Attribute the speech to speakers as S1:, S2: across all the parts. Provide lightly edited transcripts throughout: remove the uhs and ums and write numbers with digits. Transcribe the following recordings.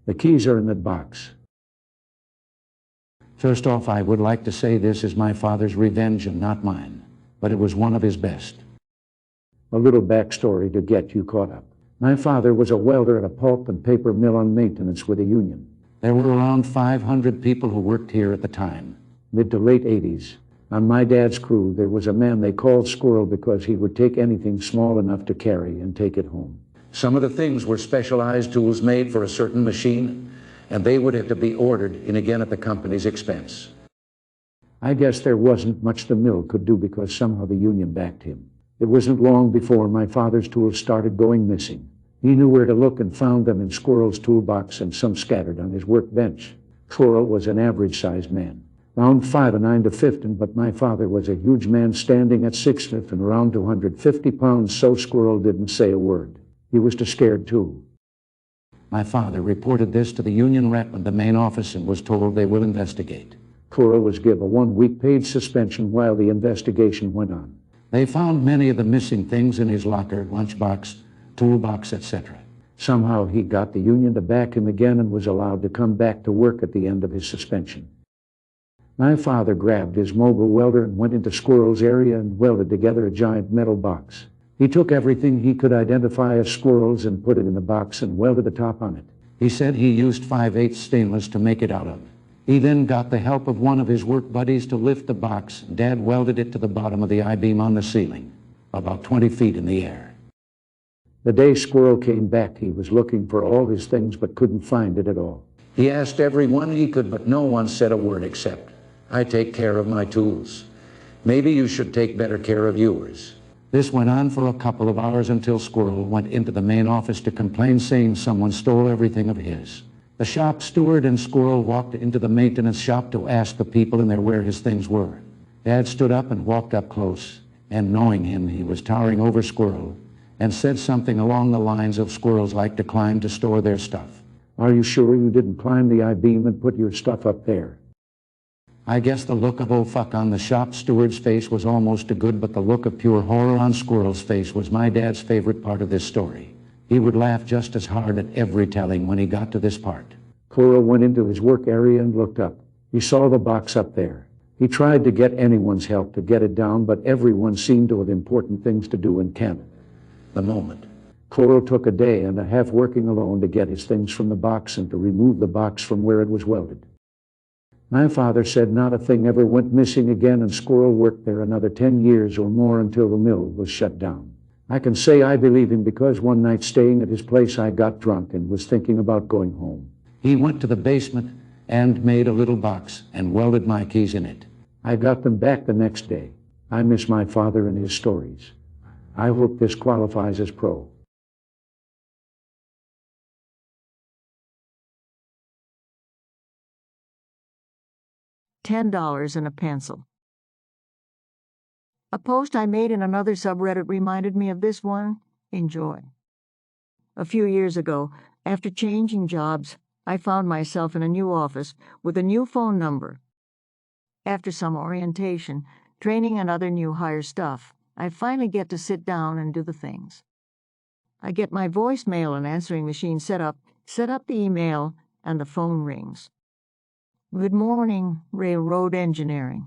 S1: The keys are in that box. First off, I would like to say this is my father's revenge and not mine, but it was one of his best. A little backstory to get you caught up. My father was a welder at a pulp and paper mill on maintenance with a union. There were around 500 people who worked here at the time, mid to late 80s. On my dad's crew, there was a man they called Squirrel because he would take anything small enough to carry and take it home. Some of the things were specialized tools made for a certain machine, and they would have to be ordered in again at the company's expense. I guess there wasn't much the mill could do because somehow the union backed him. It wasn't long before my father's tools started going missing. He knew where to look and found them in Squirrel's toolbox and some scattered on his workbench. Squirrel was an average-sized man, around 5'9" to 15", but my father was a huge man standing at 6'5" and around 250 pounds, so Squirrel didn't say a word. He was too scared too. My father reported this to the union rep in the main office and was told they will investigate. Squirrel was given a 1-week paid suspension while the investigation went on. They found many of the missing things in his locker, lunchbox, toolbox, etc. Somehow he got the union to back him again and was allowed to come back to work at the end of his suspension. My father grabbed his mobile welder and went into Squirrel's area and welded together a giant metal box. He took everything he could identify as Squirrel's and put it in the box and welded the top on it. He said he used 5/8 stainless to make it out of. He then got the help of one of his work buddies to lift the box. Dad welded it to the bottom of the I-beam on the ceiling, about 20 feet in the air. The day Squirrel came back, he was looking for all his things but couldn't find it at all. He asked everyone he could, but no one said a word except, "I take care of my tools. Maybe you should take better care of yours." This went on for a couple of hours until Squirrel went into the main office to complain, saying someone stole everything of his. The shop steward and Squirrel walked into the maintenance shop to ask the people in there where his things were. Dad stood up and walked up close, and knowing him, he was towering over Squirrel and said something along the lines of squirrels like to climb to store their stuff. "Are you sure you didn't climb the I-beam and put your stuff up there?" I guess the look of "oh fuck" on the shop steward's face was almost too good, but the look of pure horror on Squirrel's face was my dad's favorite part of this story. He would laugh just as hard at every telling when he got to this part. Squirrel went into his work area and looked up. He saw the box up there. He tried to get anyone's help to get it down, but everyone seemed to have important things to do and can't. The moment. Squirrel took a day and a half working alone to get his things from the box and to remove the box from where it was welded. My father said not a thing ever went missing again, and Squirrel worked there another 10 years or more until the mill was shut down. I can say I believe him because one night staying at his place I got drunk and was thinking about going home. He went to the basement and made a little box and welded my keys in it. I got them back the next day. I miss my father and his stories. I hope this qualifies as pro.
S2: $10 and a pencil. A post I made in another subreddit reminded me of this one. Enjoy. A few years ago, after changing jobs, I found myself in a new office with a new phone number. After some orientation, training, and other new hire stuff, I finally get to sit down and do the things. I get my voicemail and answering machine set up the email, and the phone rings. "Good morning, Railroad Engineering."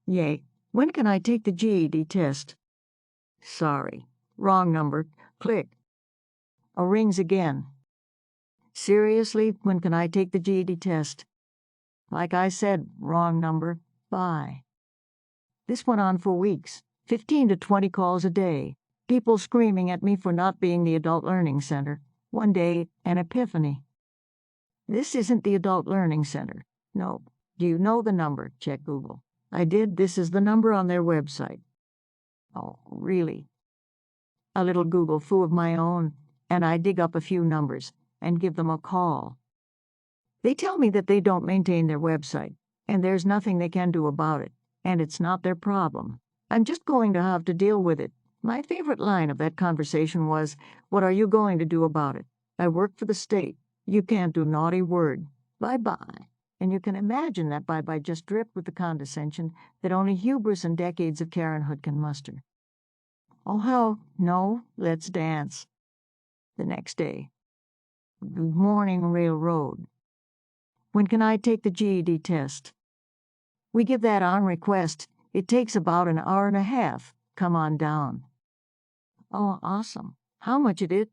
S2: "Yay. When can I take the GED test?" "Sorry. Wrong number. Click." Rings again. "Seriously, when can I take the GED test?" "Like I said, wrong number. Bye." This went on for weeks, 15 to 20 calls a day, people screaming at me for not being the Adult Learning Center. One day, an epiphany. This isn't the Adult Learning Center. No. Do you know the number? Check Google. I did. This is the number on their website. Oh, really? A little Google foo of my own, and I dig up a few numbers and give them a call. They tell me that they don't maintain their website, and there's nothing they can do about it, and it's not their problem. I'm just going to have to deal with it. My favorite line of that conversation was, "What are you going to do about it? I work for the state. You can't do naughty word. Bye-bye." And you can imagine that bye-bye just dripped with the condescension that only hubris and decades of Karenhood can muster. "Oh, hell, no, let's dance." The next day. Good morning, Railroad. When can I take the GED test? We give that on request. It takes about an hour and a half. Come on down. Oh, awesome. How much is it?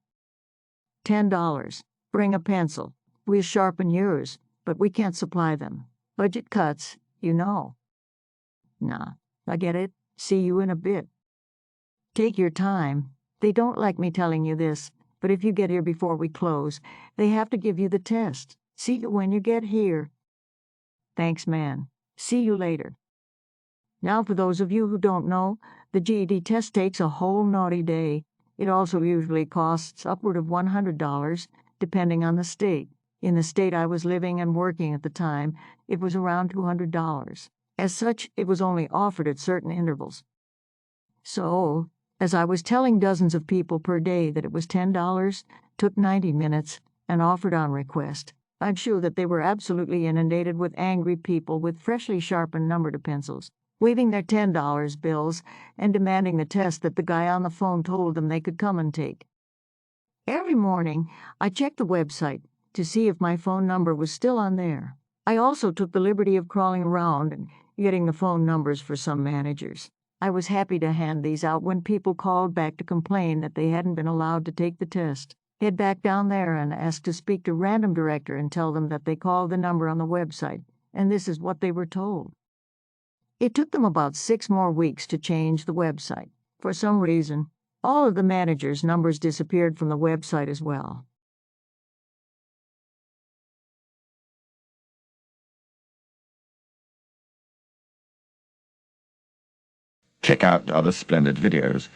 S2: $10. Bring a pencil. We'll sharpen yours, but we can't supply them. Budget cuts, you know. Nah, I get it. See you in a bit. Take your time. They don't like me telling you this, but if you get here before we close, they have to give you the test. See you when you get here. Thanks, man. See you later. Now, for those of you who don't know, the GED test takes a whole naughty day. It also usually costs upward of $100, depending on the state. In the state I was living and working at the time, it was around $200. As such, it was only offered at certain intervals. So, as I was telling dozens of people per day that it was $10, took 90 minutes, and offered on request, I'm sure that they were absolutely inundated with angry people with freshly sharpened numbered pencils, waving their $10 bills and demanding the test that the guy on the phone told them they could come and take. Every morning, I checked the website to see if my phone number was still on there. I also took the liberty of crawling around and getting the phone numbers for some managers. I was happy to hand these out when people called back to complain that they hadn't been allowed to take the test. Head back down there and ask to speak to random director and tell them that they called the number on the website, and this is what they were told. It took them about 6 more weeks to change the website. For some reason, all of the managers' numbers disappeared from the website as well.
S3: Check out other splendid videos